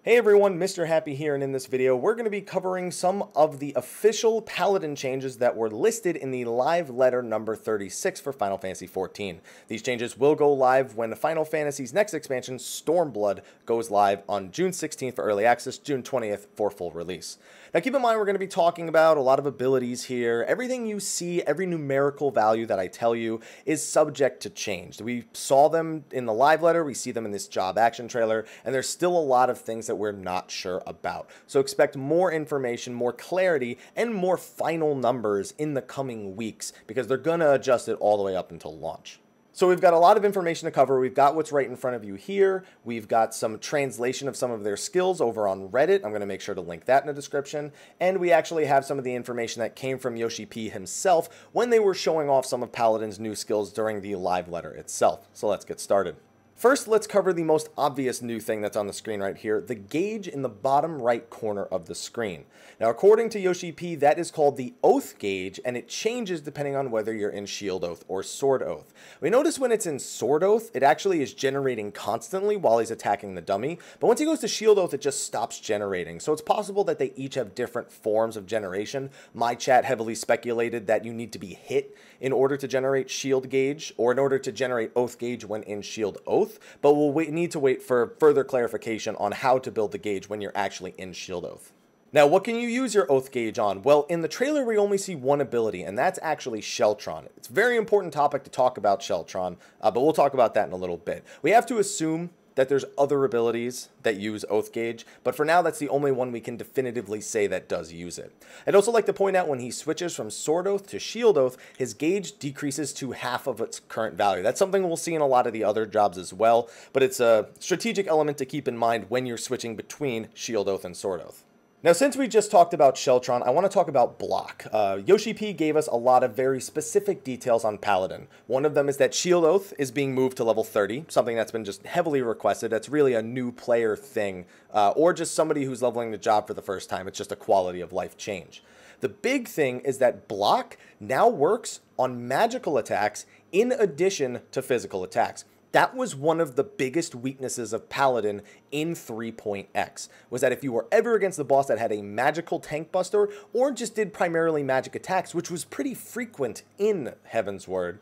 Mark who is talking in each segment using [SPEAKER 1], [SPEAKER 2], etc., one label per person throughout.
[SPEAKER 1] Hey everyone, Mr. Happy here, and in this video we're going to be covering some of the official Paladin changes that were listed in the live letter number 36 for Final Fantasy XIV. These changes will go live when Final Fantasy's next expansion, Stormblood, goes live on June 16th for early access, June 20th for full release. Now keep in mind we're going to be talking about a lot of abilities here. Everything you see, every numerical value that I tell you is subject to change. We saw them in the live letter, we see them in this job action trailer, and there's still a lot of things that we're not sure about. So expect more information, more clarity, and more final numbers in the coming weeks because they're going to adjust it all the way up until launch. So we've got a lot of information to cover. We've got what's right in front of you here. We've got some translation of some of their skills over on Reddit. I'm going to make sure to link that in the description. And we actually have some of the information that came from Yoshi P himself when they were showing off some of Paladin's new skills during the live letter itself. So let's get started. First, let's cover the most obvious new thing that's on the screen right here, the gauge in the bottom right corner of the screen. Now, according to Yoshi P, that is called the Oath gauge, and it changes depending on whether you're in Shield Oath or Sword Oath. We notice when it's in Sword Oath, it actually is generating constantly while he's attacking the dummy, but once he goes to Shield Oath, it just stops generating. So it's possible that they each have different forms of generation. My chat heavily speculated that you need to be hit in order to generate Shield gauge, or in order to generate Oath gauge when in Shield Oath. But we'll need to wait for further clarification on how to build the gauge when you're actually in Shield Oath. Now, what can you use your Oath gauge on? Well, in the trailer, we only see one ability, and that's actually Sheltron. It's a very important topic to talk about Sheltron, but we'll talk about that in a little bit. We have to assume that there's other abilities that use Oath gauge, but for now that's the only one we can definitively say that does use it. I'd also like to point out when he switches from Sword Oath to Shield Oath, his gauge decreases to half of its current value. That's something we'll see in a lot of the other jobs as well, but it's a strategic element to keep in mind when you're switching between Shield Oath and Sword Oath. Now, since we just talked about Sheltron, I want to talk about block. Yoshi P gave us a lot of very specific details on Paladin. One of them is that Shield Oath is being moved to level 30, something that's been just heavily requested. That's really a new player thing, or just somebody who's leveling the job for the first time. It's just a quality of life change. The big thing is that block now works on magical attacks in addition to physical attacks. That was one of the biggest weaknesses of Paladin in 3.x, was that if you were ever against the boss that had a magical tank buster or just did primarily magic attacks, which was pretty frequent in Heaven's Word,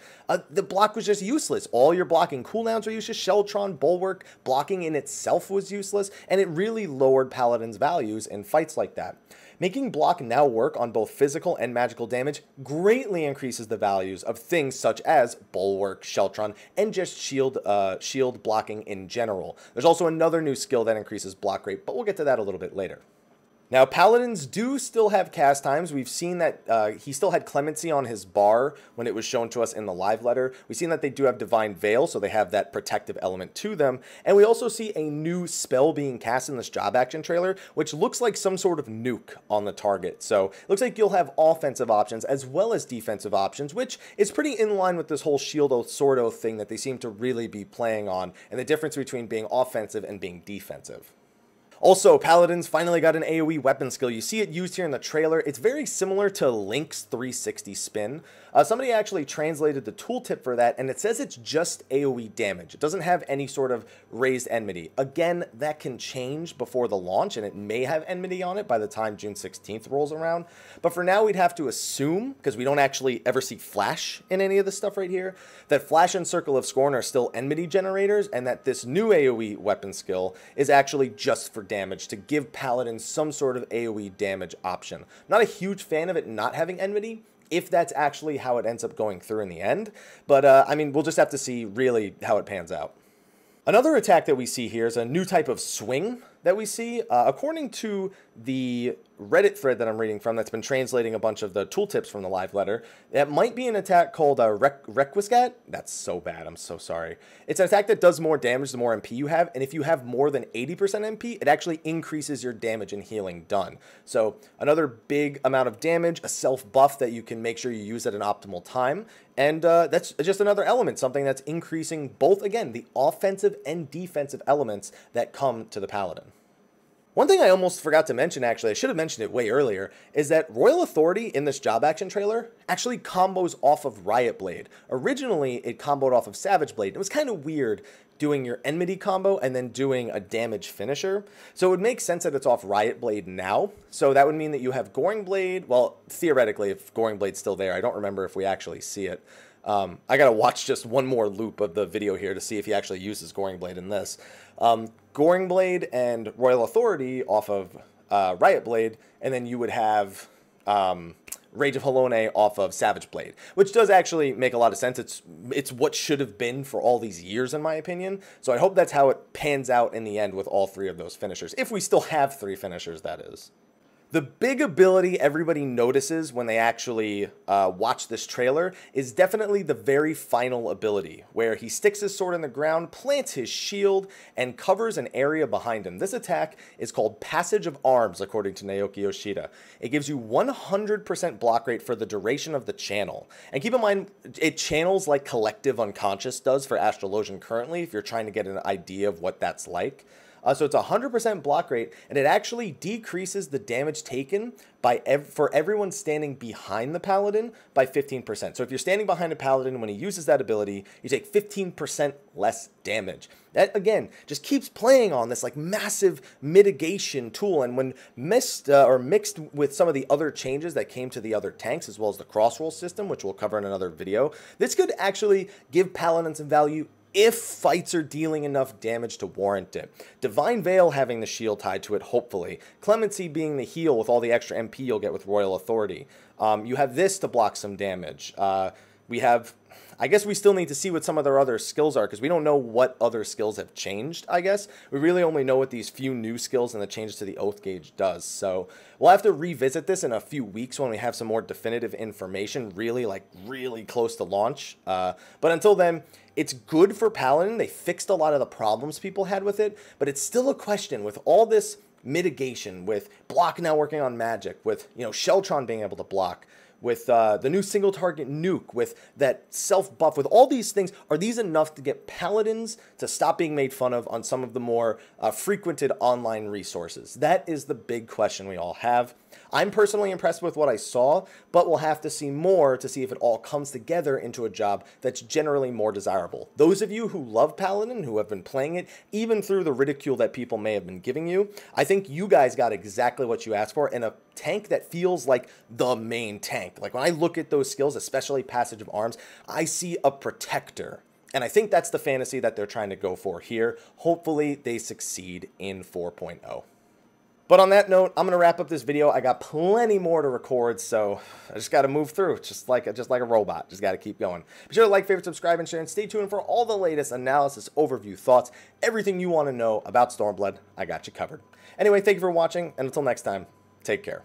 [SPEAKER 1] the block was just useless. All your blocking cooldowns were useless, Sheltron, Bulwark, blocking in itself was useless, and it really lowered Paladin's values in fights like that. Making block now work on both physical and magical damage greatly increases the values of things such as Bulwark, Sheltron, and just shield blocking in general. There's also another new skill that increases block rate, but we'll get to that a little bit later. Now, Paladins do still have cast times. We've seen that he still had Clemency on his bar when it was shown to us in the live letter. We've seen that they do have Divine Veil, so they have that protective element to them. And we also see a new spell being cast in this job action trailer, which looks like some sort of nuke on the target. So it looks like you'll have offensive options as well as defensive options, which is pretty in line with this whole Shield Oath, Sword Oath thing that they seem to really be playing on, and the difference between being offensive and being defensive. Also, Paladins finally got an AoE weapon skill. You see it used here in the trailer. It's very similar to Link's 360 spin. Somebody actually translated the tooltip for that, and it says it's just AoE damage. It doesn't have any sort of raised enmity. Again, that can change before the launch, and it may have enmity on it by the time June 16th rolls around. But for now, we'd have to assume, because we don't actually ever see Flash in any of this stuff right here, that Flash and Circle of Scorn are still enmity generators, and that this new AoE weapon skill is actually just for damage, to give Paladin some sort of AoE damage option. Not a huge fan of it not having enmity, if that's actually how it ends up going through in the end, but I mean, we'll just have to see really how it pans out. Another attack that we see here is a new type of swing that we see. According to the Reddit thread that I'm reading from that's been translating a bunch of the tooltips from the live letter, that might be an attack called Requiescat. That's so bad, I'm so sorry. It's an attack that does more damage the more MP you have, and if you have more than 80% MP, it actually increases your damage and healing done. So another big amount of damage, a self-buff that you can make sure you use at an optimal time, and that's just another element, something that's increasing both, again, the offensive and defensive elements that come to the Paladin. One thing I almost forgot to mention, actually, I should have mentioned it way earlier, is that Royal Authority in this job action trailer actually combos off of Riot Blade. Originally, it comboed off of Savage Blade. It was kind of weird doing your Enmity combo and then doing a damage finisher. So it would make sense that it's off Riot Blade now. So that would mean that you have Goring Blade. Well, theoretically, if Goring Blade's still there, I don't remember if we actually see it. I gotta watch just one more loop of the video here to see if he actually uses Goring Blade in this. Goring Blade and Royal Authority off of Riot Blade, and then you would have Rage of Halone off of Savage Blade, which does actually make a lot of sense. It's what should have been for all these years, in my opinion. So I hope that's how it pans out in the end with all three of those finishers, if we still have three finishers, that is. The big ability everybody notices when they actually watch this trailer is definitely the very final ability, where he sticks his sword in the ground, plants his shield, and covers an area behind him. This attack is called Passage of Arms, according to Naoki Yoshida. It gives you 100% block rate for the duration of the channel. And keep in mind, it channels like Collective Unconscious does for Astrologian currently, if you're trying to get an idea of what that's like. So it's 100% block rate, and it actually decreases the damage taken for everyone standing behind the Paladin by 15%. So if you're standing behind a Paladin when he uses that ability, you take 15% less damage. That, again, just keeps playing on this like massive mitigation tool, and when mixed with some of the other changes that came to the other tanks, as well as the crossroll system, which we'll cover in another video, this could actually give Paladin some value if fights are dealing enough damage to warrant it. Divine Veil having the shield tied to it, hopefully. Clemency being the heal with all the extra MP you'll get with Royal Authority. You have this to block some damage. We have... I guess we still need to see what some of their other skills are, because we don't know what other skills have changed, I guess. We really only know what these few new skills and the changes to the Oath Gauge does. So we'll have to revisit this in a few weeks when we have some more definitive information, really close to launch. But until then, it's good for Paladin. They fixed a lot of the problems people had with it, but it's still a question with all this mitigation, with block now working on magic, with, you know, Sheltron being able to block, with the new single target nuke, with that self buff, with all these things. Are these enough to get Paladins to stop being made fun of on some of the more frequented online resources? That is the big question we all have. I'm personally impressed with what I saw, but we'll have to see more to see if it all comes together into a job that's generally more desirable. Those of you who love Paladin, who have been playing it, even through the ridicule that people may have been giving you, I think you guys got exactly what you asked for, in a tank that feels like the main tank. Like when I look at those skills, especially Passage of Arms, I see a protector. And I think that's the fantasy that they're trying to go for here. Hopefully they succeed in 4.0. But on that note, I'm going to wrap up this video. I got plenty more to record, so I just got to move through, just like a robot. Just got to keep going. Be sure to like, favorite, subscribe, and share, and stay tuned for all the latest analysis, overview, thoughts, everything you want to know about Stormblood. I got you covered. Anyway, thank you for watching, and until next time, take care.